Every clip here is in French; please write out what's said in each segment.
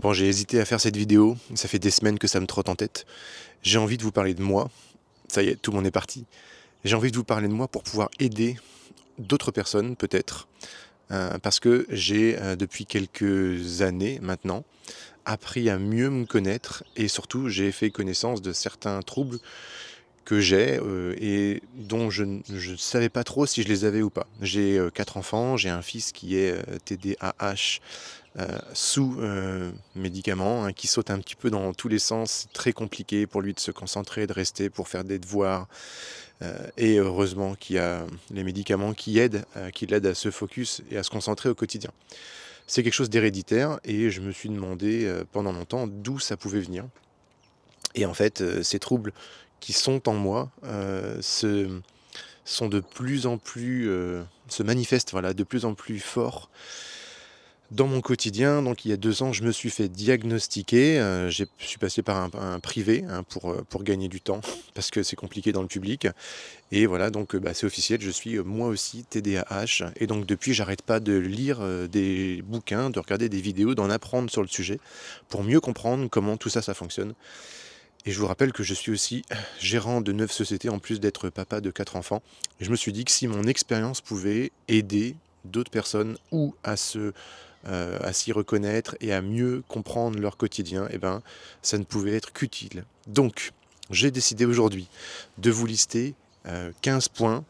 Bon, j'ai hésité à faire cette vidéo, ça fait des semaines que ça me trotte en tête. J'ai envie de vous parler de moi, ça y est, tout le monde est parti. J'ai envie de vous parler de moi pour pouvoir aider d'autres personnes peut-être, parce que j'ai, depuis quelques années maintenant, appris à mieux me connaître et surtout j'ai fait connaissance de certains troubles que j'ai, et dont je ne savais pas trop si je les avais ou pas. J'ai, 4 enfants, j'ai un fils qui est, TDAH, sous, médicaments, hein, qui saute un petit peu dans tous les sens. C'est très compliqué pour lui de se concentrer, de rester pour faire des devoirs, et heureusement qu'il y a les médicaments qui l'aident à se focus et à se concentrer au quotidien. C'est quelque chose d'héréditaire et je me suis demandé, pendant longtemps d'où ça pouvait venir et en fait, ces troubles qui sont en moi, sont de plus en plus, se manifestent, voilà, de plus en plus fort dans mon quotidien. Donc il y a 2 ans, je me suis fait diagnostiquer, je suis passé par un privé, hein, pour gagner du temps parce que c'est compliqué dans le public et voilà donc bah, c'est officiel, je suis, moi aussi TDAH et donc depuis j'arrête pas de lire, des bouquins, de regarder des vidéos, d'en apprendre sur le sujet pour mieux comprendre comment tout ça, ça fonctionne et je vous rappelle que je suis aussi gérant de 9 sociétés en plus d'être papa de 4 enfants et je me suis dit que si mon expérience pouvait aider d'autres personnes ou à s'y reconnaître et à mieux comprendre leur quotidien, eh ben, ça ne pouvait être qu'utile. Donc, j'ai décidé aujourd'hui de vous lister 15 points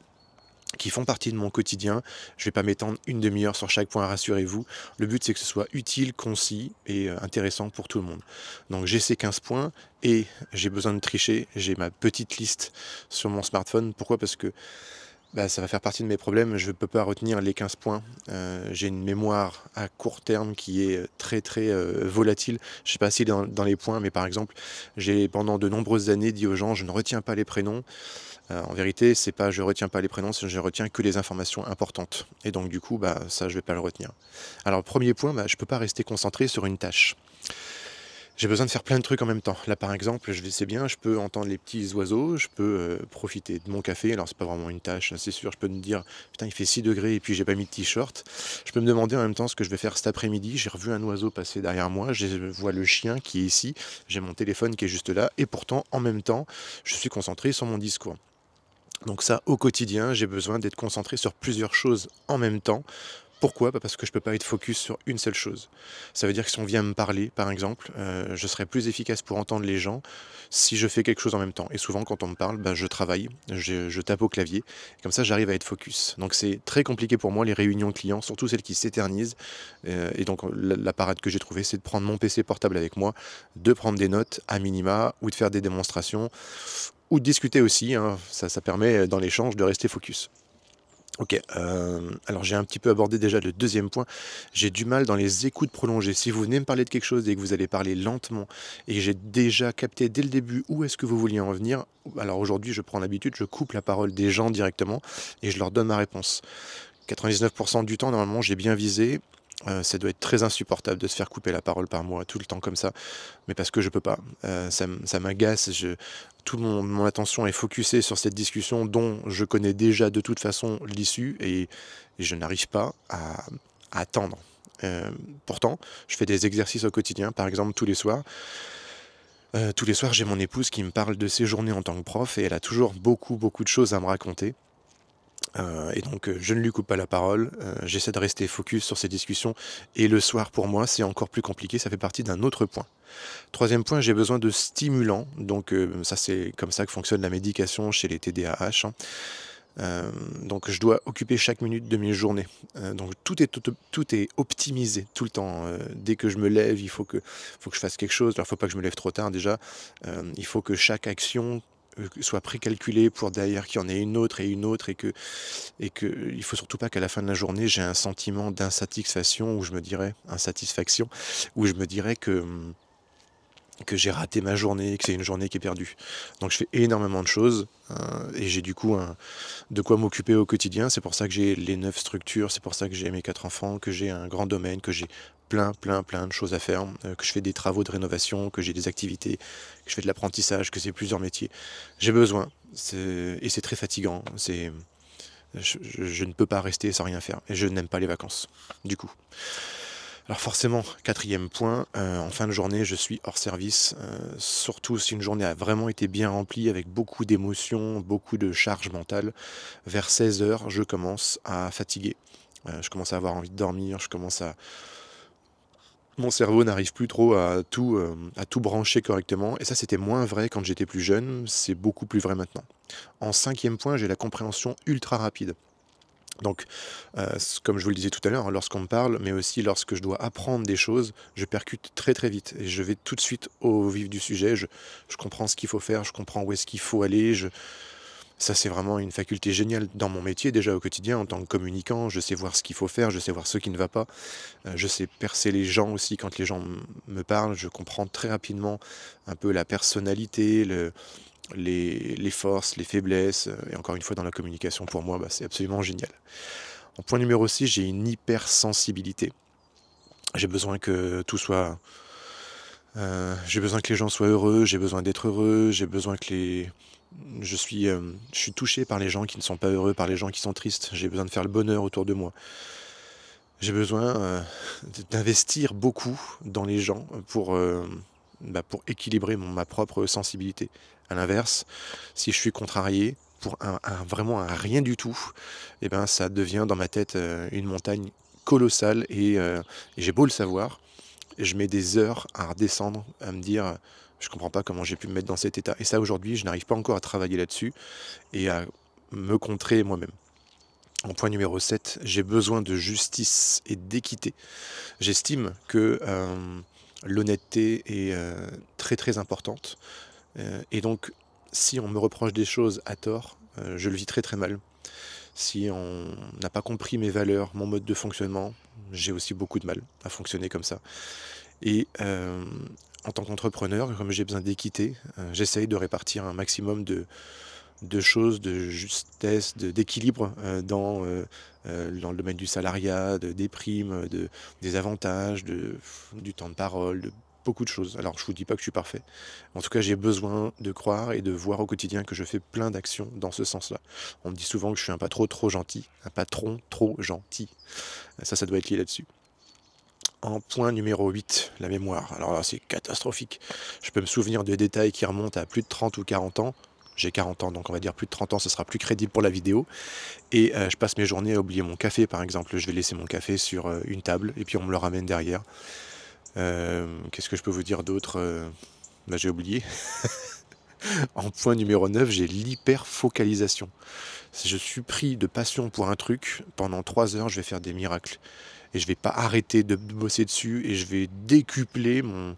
qui font partie de mon quotidien. Je ne vais pas m'étendre une demi-heure sur chaque point, rassurez-vous. Le but, c'est que ce soit utile, concis et intéressant pour tout le monde. Donc, j'ai ces 15 points et j'ai besoin de tricher. J'ai ma petite liste sur mon smartphone. Pourquoi? Parce que bah, ça va faire partie de mes problèmes, je ne peux pas retenir les 15 points. J'ai une mémoire à court terme qui est très très volatile. Je ne sais pas si dans les points, mais par exemple, j'ai pendant de nombreuses années dit aux gens, je ne retiens pas les prénoms. En vérité, c'est pas je retiens pas les prénoms, c'est je retiens que les informations importantes. Et donc du coup, bah, ça, je vais pas le retenir. Alors, premier point, bah, je peux pas rester concentré sur une tâche. J'ai besoin de faire plein de trucs en même temps. Là, par exemple, je le sais bien, je peux entendre les petits oiseaux, je peux profiter de mon café. Alors, c'est pas vraiment une tâche, hein, c'est sûr. Je peux me dire, putain, il fait 6 degrés et puis j'ai pas mis de t-shirt. Je peux me demander en même temps ce que je vais faire cet après-midi. J'ai revu un oiseau passer derrière moi, je vois le chien qui est ici, j'ai mon téléphone qui est juste là, et pourtant, en même temps, je suis concentré sur mon discours. Donc ça, au quotidien, j'ai besoin d'être concentré sur plusieurs choses en même temps. Pourquoi? Bah, parce que je peux pas être focus sur une seule chose. Ça veut dire que si on vient me parler, par exemple, je serai plus efficace pour entendre les gens si je fais quelque chose en même temps. Et souvent, quand on me parle, bah, je travaille, je tape au clavier. Comme ça, j'arrive à être focus. Donc, c'est très compliqué pour moi, les réunions clients, surtout celles qui s'éternisent. Et donc, la parade que j'ai trouvée, c'est de prendre mon PC portable avec moi, de prendre des notes à minima ou de faire des démonstrations ou de discuter aussi, hein. Ça permet, dans l'échange, de rester focus. OK, alors j'ai un petit peu abordé déjà le deuxième point. J'ai du mal dans les écoutes prolongées. Si vous venez me parler de quelque chose et que vous allez parler lentement et que j'ai déjà capté dès le début où est-ce que vous vouliez en venir, alors aujourd'hui, je prends l'habitude, je coupe la parole des gens directement et je leur donne ma réponse. 99 du temps, normalement, j'ai bien visé. Ça doit être très insupportable de se faire couper la parole par moi tout le temps comme ça, mais parce que je peux pas. Ça m'agace, toute mon attention est focusée sur cette discussion dont je connais déjà de toute façon l'issue et je n'arrive pas à attendre. Pourtant, je fais des exercices au quotidien, par exemple tous les soirs. Tous les soirs, j'ai mon épouse qui me parle de ses journées en tant que prof et elle a toujours beaucoup, beaucoup de choses à me raconter. Et donc, je ne lui coupe pas la parole, j'essaie de rester focus sur ces discussions et le soir pour moi, c'est encore plus compliqué, ça fait partie d'un autre point. Troisième point, j'ai besoin de stimulants, donc ça c'est comme ça que fonctionne la médication chez les TDAH, hein. Donc je dois occuper chaque minute de mes journées. Donc tout est optimisé tout le temps, dès que je me lève, faut que je fasse quelque chose. Alors il faut pas que je me lève trop tard déjà, il faut que chaque action, soit précalculée pour derrière qu'il y en ait une autre et une autre et que il faut surtout pas qu'à la fin de la journée, j'ai un sentiment d'insatisfaction où je me dirais insatisfaction, où je me dirais que j'ai raté ma journée, que c'est une journée qui est perdue. Donc je fais énormément de choses, et j'ai du coup de quoi m'occuper au quotidien. C'est pour ça que j'ai les 9 structures, c'est pour ça que j'ai mes 4 enfants, que j'ai un grand domaine, que j'ai plein, plein, plein de choses à faire, que je fais des travaux de rénovation, que j'ai des activités, que je fais de l'apprentissage, que c'est plusieurs métiers. J'ai besoin, et c'est très fatigant. Je ne peux pas rester sans rien faire, et je n'aime pas les vacances, du coup. Alors forcément, quatrième point, en fin de journée, je suis hors service, surtout si une journée a vraiment été bien remplie avec beaucoup d'émotions, beaucoup de charge mentale. Vers 16 heures, je commence à fatiguer. Je commence à avoir envie de dormir, je commence à mon cerveau n'arrive plus trop à tout brancher correctement et ça, c'était moins vrai quand j'étais plus jeune, c'est beaucoup plus vrai maintenant. En cinquième point, j'ai la compréhension ultra rapide. Donc, comme je vous le disais tout à l'heure, hein, lorsqu'on me parle, mais aussi lorsque je dois apprendre des choses, je percute très, très vite et je vais tout de suite au vif du sujet. Je comprends ce qu'il faut faire, je comprends où est-ce qu'il faut aller. Ça, c'est vraiment une faculté géniale dans mon métier, déjà au quotidien, en tant que communicant. Je sais voir ce qu'il faut faire, je sais voir ce qui ne va pas. Je sais percer les gens aussi quand les gens me parlent. Je comprends très rapidement un peu la personnalité, les forces, les faiblesses. Et encore une fois, dans la communication, pour moi, bah, c'est absolument génial. En point numéro 6, j'ai une hypersensibilité. J'ai besoin que tout soit... j'ai besoin que les gens soient heureux, j'ai besoin d'être heureux, j'ai besoin que les... je suis touché par les gens qui ne sont pas heureux, par les gens qui sont tristes. J'ai besoin de faire le bonheur autour de moi. J'ai besoin d'investir beaucoup dans les gens pour équilibrer ma propre sensibilité. À l'inverse, si je suis contrarié pour vraiment un rien du tout, eh ben, ça devient dans ma tête une montagne colossale et j'ai beau le savoir, je mets des heures à redescendre, à me dire je comprends pas comment j'ai pu me mettre dans cet état. Et ça aujourd'hui, je n'arrive pas encore à travailler là-dessus et à me contrer moi-même. En point numéro 7, j'ai besoin de justice et d'équité. J'estime que l'honnêteté est très très importante. Et donc, si on me reproche des choses à tort, je le vis très très mal. Si on n'a pas compris mes valeurs, mon mode de fonctionnement, j'ai aussi beaucoup de mal à fonctionner comme ça. Et en tant qu'entrepreneur, comme j'ai besoin d'équité, j'essaye de répartir un maximum de choses, de justesse, d'équilibre dans le domaine du salariat, des primes, des avantages, du temps de parole, de beaucoup de choses. Alors je vous dis pas que je suis parfait. En tout cas, j'ai besoin de croire et de voir au quotidien que je fais plein d'actions dans ce sens-là. On me dit souvent que je suis un patron trop gentil, un patron trop gentil. Ça doit être lié là-dessus. En point numéro 8, la mémoire. Alors là, c'est catastrophique. Je peux me souvenir de détails qui remontent à plus de 30 ou 40 ans. J'ai 40 ans, donc on va dire plus de 30 ans, ce sera plus crédible pour la vidéo. Et je passe mes journées à oublier mon café, par exemple. Je vais laisser mon café sur une table, et puis on me le ramène derrière. Qu'est-ce que je peux vous dire d'autre Bah, j'ai oublié. En point numéro 9, j'ai l'hyperfocalisation. Si je suis pris de passion pour un truc, pendant 3 heures, je vais faire des miracles. Et je vais pas arrêter de bosser dessus et je vais décupler mon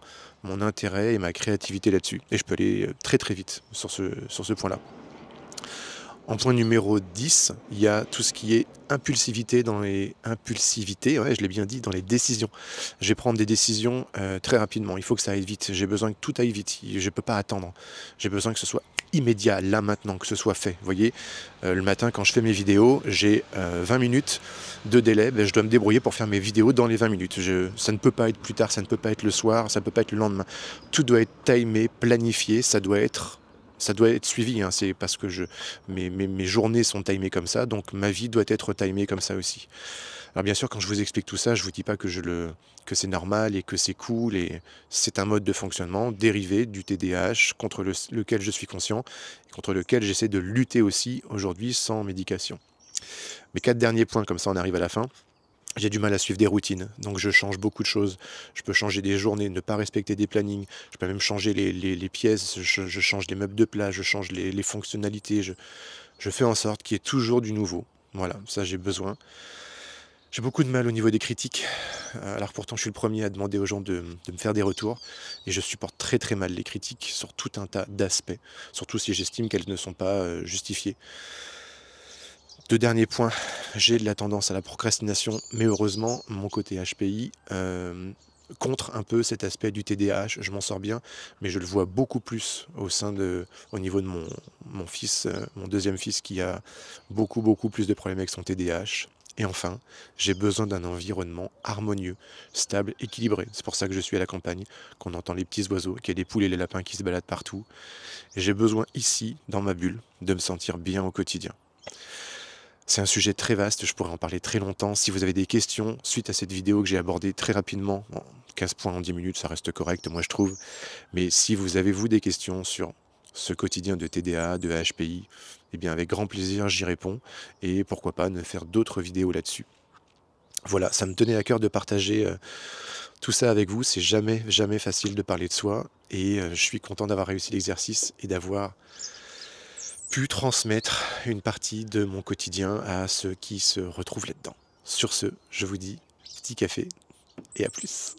intérêt et ma créativité là-dessus. Et je peux aller très très vite sur ce point-là. En point numéro 10, il y a tout ce qui est impulsivité ouais, je l'ai bien dit, dans les décisions. Je vais prendre des décisions très rapidement. Il faut que ça aille vite. J'ai besoin que tout aille vite. Je ne peux pas attendre. J'ai besoin que ce soit immédiat, là maintenant, que ce soit fait. Vous voyez, le matin, quand je fais mes vidéos, j'ai 20 minutes de délai. Ben, je dois me débrouiller pour faire mes vidéos dans les 20 minutes. Ça ne peut pas être plus tard, ça ne peut pas être le soir, ça ne peut pas être le lendemain. Tout doit être timé, planifié, ça doit être suivi, hein, c'est parce que mes journées sont timées comme ça, donc ma vie doit être timée comme ça aussi. Alors bien sûr, quand je vous explique tout ça, je vous dis pas que c'est normal et que c'est cool, et c'est un mode de fonctionnement dérivé du TDAH contre lequel je suis conscient, et contre lequel j'essaie de lutter aussi aujourd'hui sans médication. Mes 4 derniers points, comme ça on arrive à la fin. J'ai du mal à suivre des routines, donc je change beaucoup de choses. Je peux changer des journées, ne pas respecter des plannings. Je peux même changer les pièces, je change les meubles de place, je change les fonctionnalités. Je fais en sorte qu'il y ait toujours du nouveau. Voilà, ça j'ai besoin. J'ai beaucoup de mal au niveau des critiques. Alors pourtant je suis le premier à demander aux gens de me faire des retours. Et je supporte très très mal les critiques sur tout un tas d'aspects. Surtout si j'estime qu'elles ne sont pas justifiées. 2 derniers points, j'ai de la tendance à la procrastination, mais heureusement, mon côté HPI contre un peu cet aspect du TDAH. Je m'en sors bien, mais je le vois beaucoup plus au niveau de mon fils, mon deuxième fils, qui a beaucoup, beaucoup plus de problèmes avec son TDAH. Et enfin, j'ai besoin d'un environnement harmonieux, stable, équilibré. C'est pour ça que je suis à la campagne, qu'on entend les petits oiseaux, qu'il y a des poules et les lapins qui se baladent partout. Et j'ai besoin ici, dans ma bulle, de me sentir bien au quotidien. C'est un sujet très vaste, je pourrais en parler très longtemps. Si vous avez des questions suite à cette vidéo que j'ai abordée très rapidement, en 15 points en 10 minutes, ça reste correct, moi je trouve. Mais si vous avez, vous, des questions sur ce quotidien de TDA, de HPI, eh bien avec grand plaisir, j'y réponds. Et pourquoi pas ne faire d'autres vidéos là-dessus. Voilà, ça me tenait à cœur de partager tout ça avec vous. C'est jamais, jamais facile de parler de soi. Et je suis content d'avoir réussi l'exercice et d'avoir pu transmettre une partie de mon quotidien à ceux qui se retrouvent là-dedans. Sur ce, je vous dis petit café et à plus.